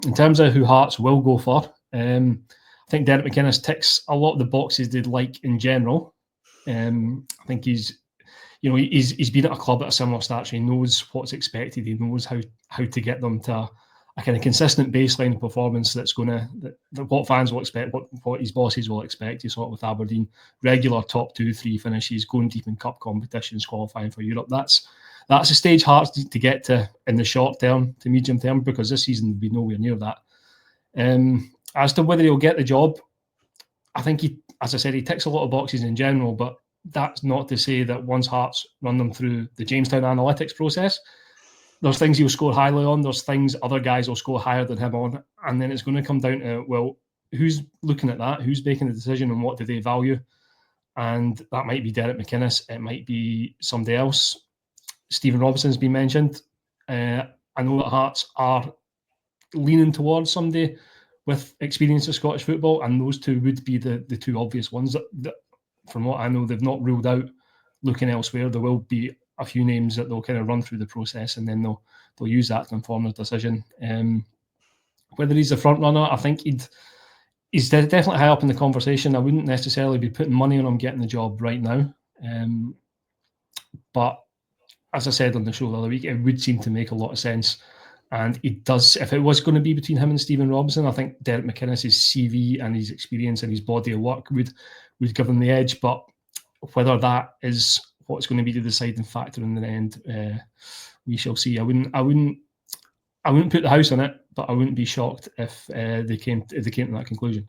In terms of who Hearts will go for, I think Derek McInnes ticks a lot of the boxes they'd like in general. I think he's been at a club at a similar stature. He knows what's expected. He knows how to get them to a kind of consistent baseline performance that's going to what fans will expect, what his bosses will expect. He saw it with Aberdeen, regular top 2-3 finishes, going deep in cup competitions, qualifying for Europe. That's a stage Hearts to get to in the short term to medium term, because this season will be nowhere near that. As to whether he'll get the job, I think he ticks a lot of boxes in general, but that's not to say that once Hearts run them through the Jamestown analytics process, there's things he'll score highly on, there's things other guys will score higher than him on, and then it's going to come down to, well, who's looking at that, who's making the decision, and what do they value? And that might be Derek McInnes, it might be somebody else. Stephen Robinson's been mentioned. I know that Hearts are leaning towards somebody with experience of Scottish football, and those two would be the two obvious ones. That, from what I know, they've not ruled out looking elsewhere. There will be a few names that they'll kind of run through the process, and then they'll use that to inform their decision. Whether he's a front runner, I think he's definitely high up in the conversation. I wouldn't necessarily be putting money on him getting the job right now. But as I said on the show the other week, it would seem to make a lot of sense. And it does, if it was going to be between him and Stephen Robinson, I think Derek McInnes' CV and his experience and his body of work would give him the edge. But whether that is what's going to be the deciding factor in the end, we shall see. I wouldn't put the house on it, but I wouldn't be shocked if they came to that conclusion.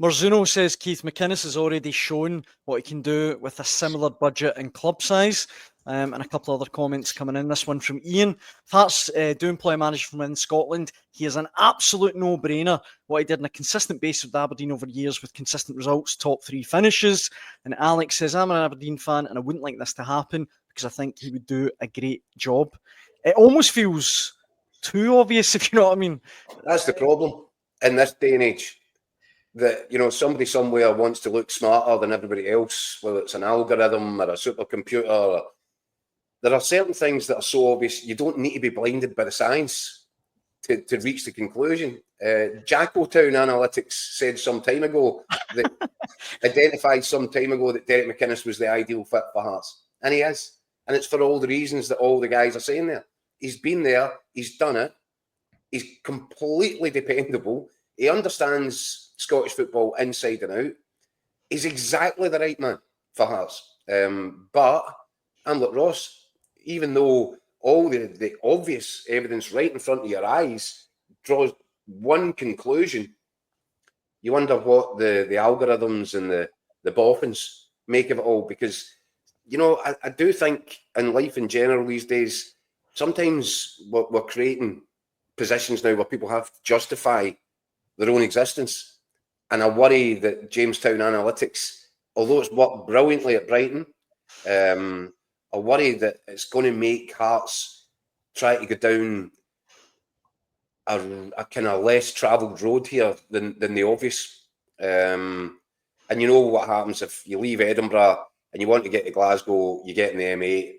Marzuno says Keith McInnes has already shown what he can do with a similar budget and club size. And a couple of other comments coming in. This one from Ian. If Hearts do employ a manager from in Scotland, he is an absolute no-brainer. What he did on a consistent basis with Aberdeen over years with consistent results, top 3 finishes. And Alex says, I'm an Aberdeen fan and I wouldn't like this to happen because I think he would do a great job. It almost feels too obvious, if you know what I mean. That's the problem in this day and age. That, somebody somewhere wants to look smarter than everybody else, whether it's an algorithm or a supercomputer. There are certain things that are so obvious, you don't need to be blinded by the science to reach the conclusion. Jackotown Analytics said some time ago, identified some time ago that Derek McInnes was the ideal fit for Hearts. And he is. And it's for all the reasons that all the guys are saying there. He's been there, he's done it, he's completely dependable, he understands Scottish football inside and out. He's exactly the right man for Hearts. But I'm like Ross. Even though all the obvious evidence right in front of your eyes draws one conclusion, you wonder what the algorithms and the boffins make of it all. Because, I do think in life in general these days, sometimes we're creating positions now where people have to justify their own existence. And I worry that Jamestown Analytics, although it's worked brilliantly at Brighton, I worry that it's going to make Hearts try to go down a kind of less travelled road here than the obvious. And you know what happens if you leave Edinburgh and you want to get to Glasgow, you get in the M8.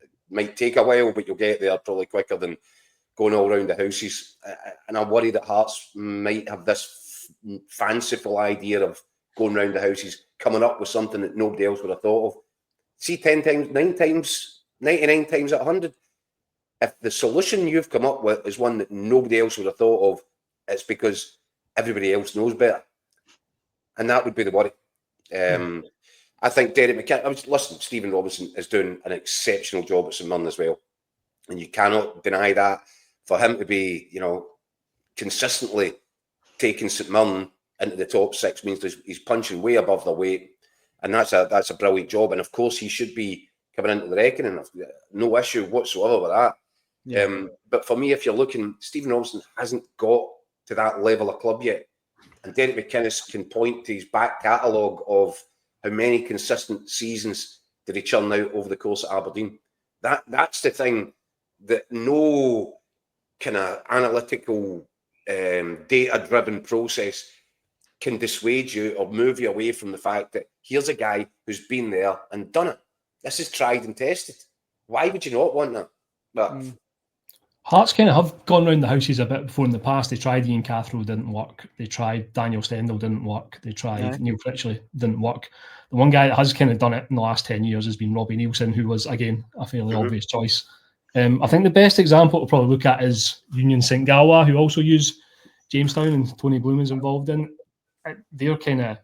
It might take a while, but you'll get there probably quicker than going all around the houses. And I worry that Hearts might have this fanciful idea of going around the houses, coming up with something that nobody else would have thought of. See, 10 times, 9 times, 99 times out of 100, if the solution you've come up with is one that nobody else would have thought of, it's because everybody else knows better. And that would be the worry. I think Derek McInnes, listen, Stephen Robinson is doing an exceptional job at St Mirren as well. And you cannot deny that. For him to be, consistently taking St Mirren into the top 6 means he's punching way above their weight. And that's a brilliant job. And of course, he should be coming into the reckoning. No issue whatsoever with that. Yeah. But for me, if you're looking, Stephen Robinson hasn't got to that level of club yet. And Derek McInnes can point to his back catalogue of how many consistent seasons did he churn out over the course of Aberdeen. That's the thing that no kind of analytical, data-driven process can dissuade you or move you away from the fact that here's a guy who's been there and done it. This is tried and tested. Why would you not want that? But Hearts kind of have gone round the houses a bit before in the past. They tried Ian Cathro, didn't work. They tried Daniel Stendhal, didn't work. They tried Neil Critchley, didn't work. The one guy that has kind of done it in the last 10 years has been Robbie Nielsen, who was, again, a fairly obvious choice. I think the best example to probably look at is Union St Galway, who also use Jamestown and Tony Bloom is involved in. They're kind of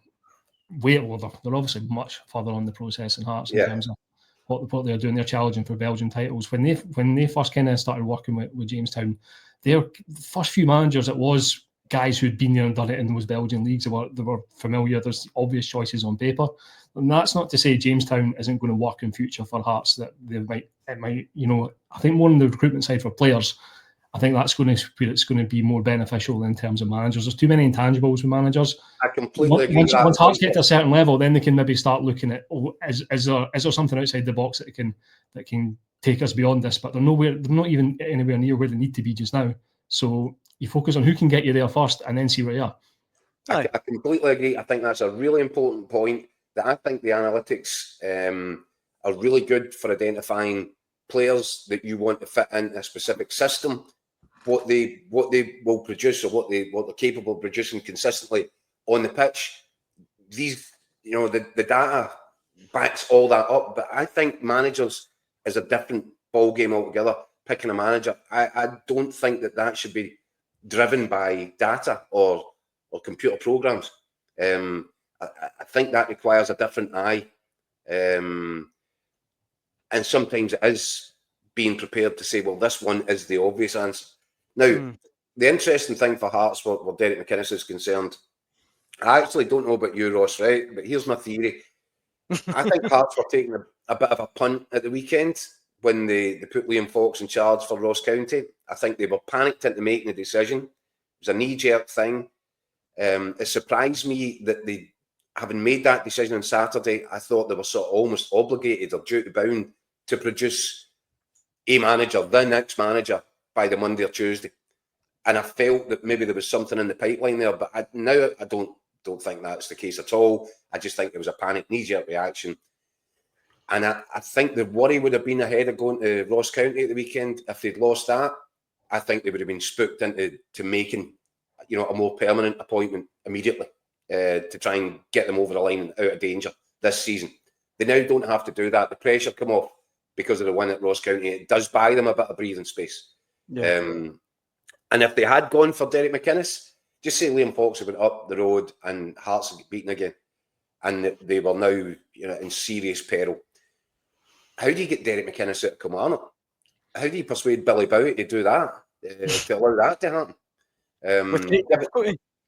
they're obviously much further on the process than Hearts in terms of what they're doing. They're challenging for Belgian titles. When they first kind of started working with Jamestown, their first few managers, it was guys who'd been there and done it in those Belgian leagues. They were familiar. There's obvious choices on paper, and that's not to say Jamestown isn't going to work in future for Hearts. That it might I think more on the recruitment side for players. I think that's going to be more beneficial in terms of managers. There's too many intangibles with managers. I completely agree. Once Hearts get to a certain level, then they can maybe start looking at, is there something outside the box that can take us beyond this? But they're not even anywhere near where they need to be just now. So you focus on who can get you there first, and then see where you are. I completely agree. I think that's a really important point. That I think the analytics are really good for identifying players that you want to fit into a specific system. What they will produce, or what they're capable of producing consistently on the pitch. These, the data backs all that up. But I think managers is a different ball game altogether. Picking a manager, I don't think that should be driven by data or computer programs. I think that requires a different eye, and sometimes it is being prepared to say, well, this one is the obvious answer. Now, the interesting thing for Hearts, where Derek McInnes is concerned, I actually don't know about you, Ross, right? But here's my theory. I think Hearts were taking a bit of a punt at the weekend when they put Liam Fox in charge for Ross County. I think they were panicked into making a decision. It was a knee-jerk thing. It surprised me that they, having made that decision on Saturday, I thought they were sort of almost obligated or duty bound to produce a manager, the next manager, by the Monday or Tuesday. And I felt that maybe there was something in the pipeline there, but now I don't think that's the case at all. I just think it was a panic, knee-jerk reaction. And I think the worry would have been ahead of going to Ross County at the weekend. If they'd lost that, I think they would have been spooked into making a more permanent appointment immediately to try and get them over the line and out of danger this season. They now don't have to do that. The pressure come off because of the win at Ross County. It does buy them a bit of breathing space. Yeah. And if they had gone for Derek McInnes, just say Liam Fox went up the road and Hearts had beaten again, and they were now in serious peril. How do you get Derek McInnes out of Kilmarnock? How do you persuade Billy Bowie to do that, to allow that to happen?